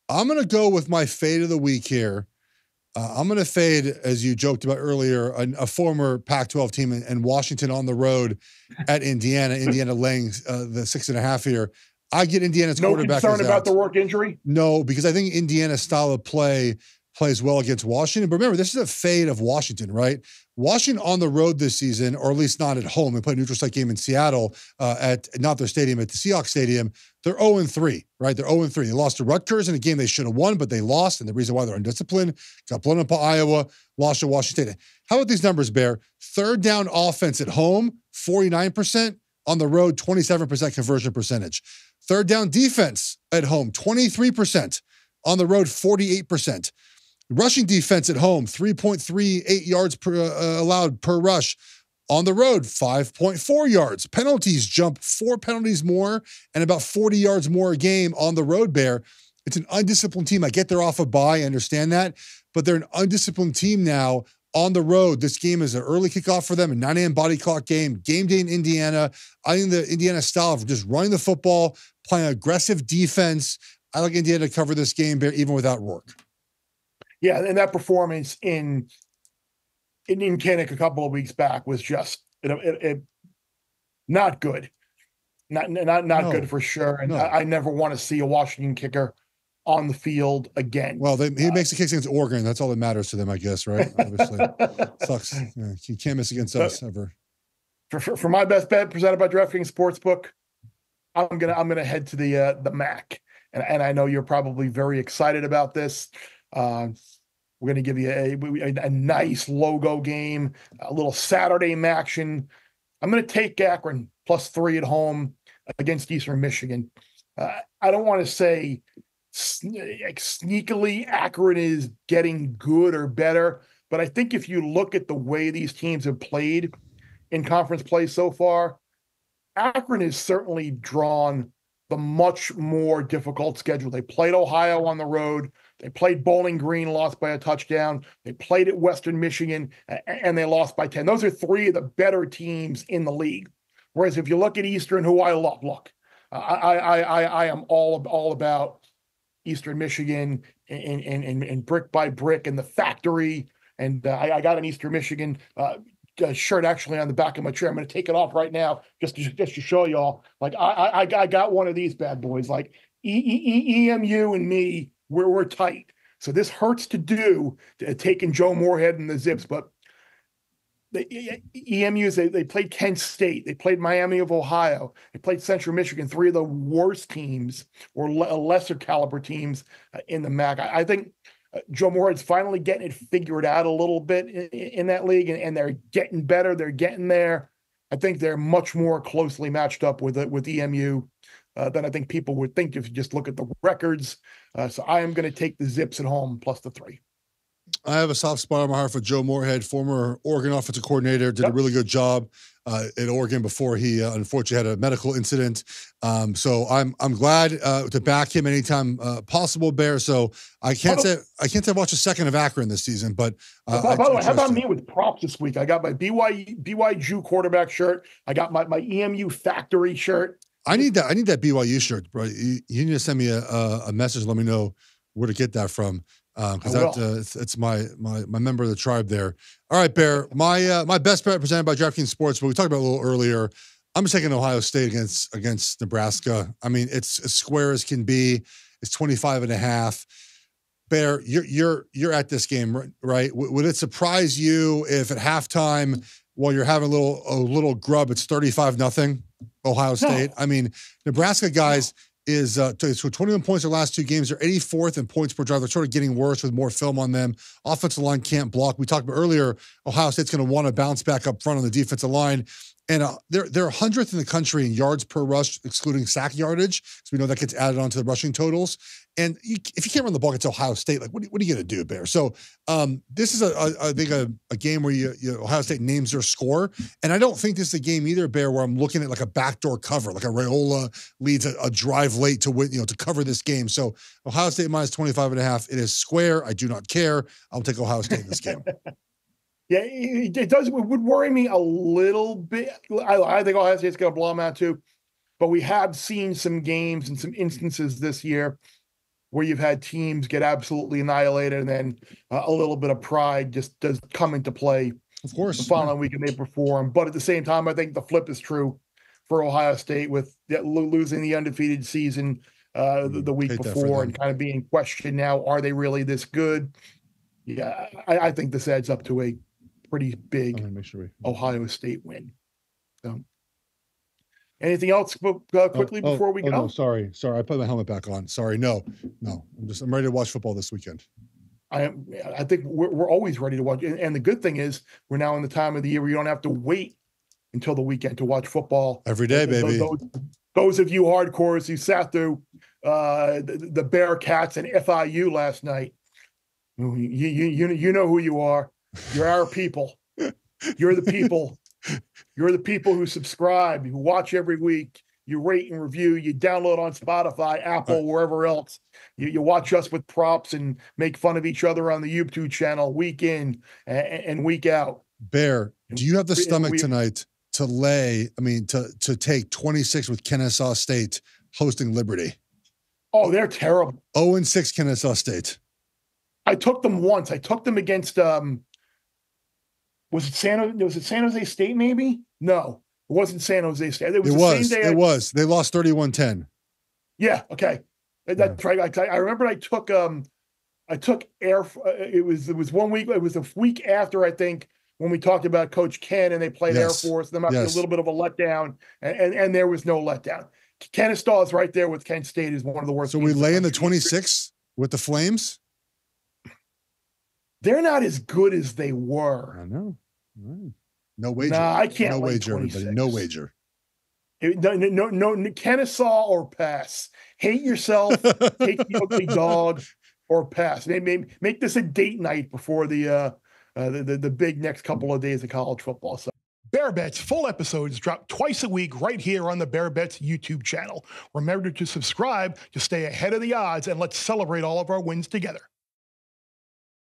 I'm going to go with my fade of the week here. I'm going to fade, as you joked about earlier, a former Pac-12 team in Washington on the road at Indiana. Indiana laying the 6.5 here. I get Indiana's quarterback. No concern about the work injury? No, because I think Indiana's style of play plays well against Washington. But remember, this is a fade of Washington, right? Washington on the road this season, or at least not at home. They played a neutral site game in Seattle at not their stadium, at the Seahawks Stadium. They're 0-3, right? They're 0-3. They lost to Rutgers in a game they should have won, but they lost. And the reason why they're undisciplined, got blown up by Iowa, lost to Washington State. How about these numbers, Bear? Third down offense at home, 49%. On the road, 27% conversion percentage. Third down defense at home, 23%. On the road, 48%. Rushing defense at home, 3.38 yards per allowed per rush. On the road, 5.4 yards. Penalties jump 4 penalties more and about 40 yards more a game on the road, Bear. It's an undisciplined team. I get they're off a bye. I understand that. But they're an undisciplined team now on the road. This game is an early kickoff for them, a 9 a.m. body clock game day in Indiana. I think the Indiana style of just running the football, playing aggressive defense. I like Indiana to cover this game, Bear, even without Rourke. Yeah, and that performance in Kinnick a couple of weeks back was just not good. Not good for sure. And I never want to see a Washington kicker on the field again. Well, he makes the kicks against Oregon. That's all that matters to them, I guess, right? Obviously. Sucks. Yeah, you can't miss against us ever. For my best bet presented by DraftKings Sportsbook, I'm gonna head to the MAC. And I know you're probably very excited about this. We're going to give you a nice logo game, a little Saturday action. I'm going to take Akron +3 at home against Eastern Michigan. I don't want to say sneakily Akron is getting good or better, but I think if you look at the way these teams have played in conference play so far, Akron has certainly drawn the much more difficult schedule. They played Ohio on the road. They played Bowling Green, lost by a touchdown. They played at Western Michigan, and they lost by 10. Those are 3 of the better teams in the league. Whereas if you look at Eastern, who I love, I am all about Eastern Michigan and brick by brick and the factory. And I got an Eastern Michigan shirt actually on the back of my chair. I'm going to take it off right now just to show y'all. Like I got one of these bad boys. Like EMU and me, we're tight. So this hurts to do, taking Joe Moorhead and the Zips, but the EMUs, they played Kent State. They played Miami of Ohio. They played Central Michigan, 3 of the worst teams or lesser caliber teams in the MAC. I think Joe Moorhead's finally getting it figured out a little bit in that league, and they're getting better. They're getting there. I think they're much more closely matched up with EMU than I think people would think if you just look at the records. So I am going to take the Zips at home +3. I have a soft spot on my heart for Joe Moorhead, former Oregon offensive coordinator, did a really good job at Oregon before he unfortunately had a medical incident. So I'm glad to back him anytime possible, Bear. So I can't say I watch a second of Akron this season, but by the way, how about me with props this week? I got my BYU quarterback shirt. I got my EMU factory shirt. I need that BYU shirt, bro. You need to send me a message. Let me know where to get that from. Because it's my member of the tribe there. All right, Bear. My best bet presented by DraftKings Sports, but we talked about it a little earlier. I'm just taking Ohio State against Nebraska. I mean, it's as square as can be. It's 25.5. Bear, you're at this game, right? Would it surprise you if at halftime, while you're having a little grub, it's 35-0 Ohio State? No. I mean, Nebraska guys. So 21 points their last 2 games. They're 84th in points per drive. They're sort of getting worse with more film on them. Offensive line can't block. We talked about earlier, Ohio State's going to want to bounce back up front on the defensive line. And they're 100th in the country in yards per rush, excluding sack yardage. So we know that gets added onto the rushing totals. And if you can't run the ball against Ohio State, like what are you going to do, Bear? So this is I think a game where Ohio State names their score. And I don't think this is a game either, Bear, where I'm looking at like a backdoor cover, like a Raiola leads a drive late to win, to cover this game. So Ohio State minus 25.5. It is square. I do not care. I'll take Ohio State in this game. Yeah, it does. It would worry me a little bit. I think Ohio State's going to blow them out too. But we have seen some games and some instances this year where you've had teams get absolutely annihilated, and then a little bit of pride just does come into play. Of course. The following week, and they perform. But at the same time, I think the flip is true for Ohio State with losing the undefeated season the week before and kind of being questioned now. Are they really this good? Yeah, I think this adds up to a pretty big Ohio State win. So, anything else quickly before we go? No, sorry. I put my helmet back on. Sorry. No. I'm ready to watch football this weekend. I think we're always ready to watch. And the good thing is we're now in the time of the year where you don't have to wait until the weekend to watch football. Every day, baby. Those of you hardcores who sat through the Bearcats and FIU last night, you know who you are. You're our people. You're the people. You're the people who subscribe, who watch every week. You rate and review. You download on Spotify, Apple, wherever else. You watch us with props and make fun of each other on the YouTube channel week in and week out. Bear, do you have the stomach tonight to take 26 with Kennesaw State hosting Liberty? Oh, they're terrible. 0-6 Kennesaw State. I took them once. I took them against was it San Jose State maybe? No. It wasn't San Jose State. It was. They lost 31-10. Yeah. Okay. That's right. I remember I took air. It was 1 week. It was a week after, I think, when we talked about Coach Ken and they played Air Force. There might be a little bit of a letdown, and there was no letdown. Kennesaw is right there with Kent State is one of the worst. So we lay in the 26 with the Flames. They're not as good as they were. I know. Right. No wager. Nah, I can't. No wager, everybody. No wager. No, Kennesaw or pass. Hate yourself. Take the ugly dog or pass. Make this a date night before the big next couple of days of college football. So, Bear Bets full episodes drop twice a week right here on the Bear Bets YouTube channel. Remember to subscribe to stay ahead of the odds, and let's celebrate all of our wins together.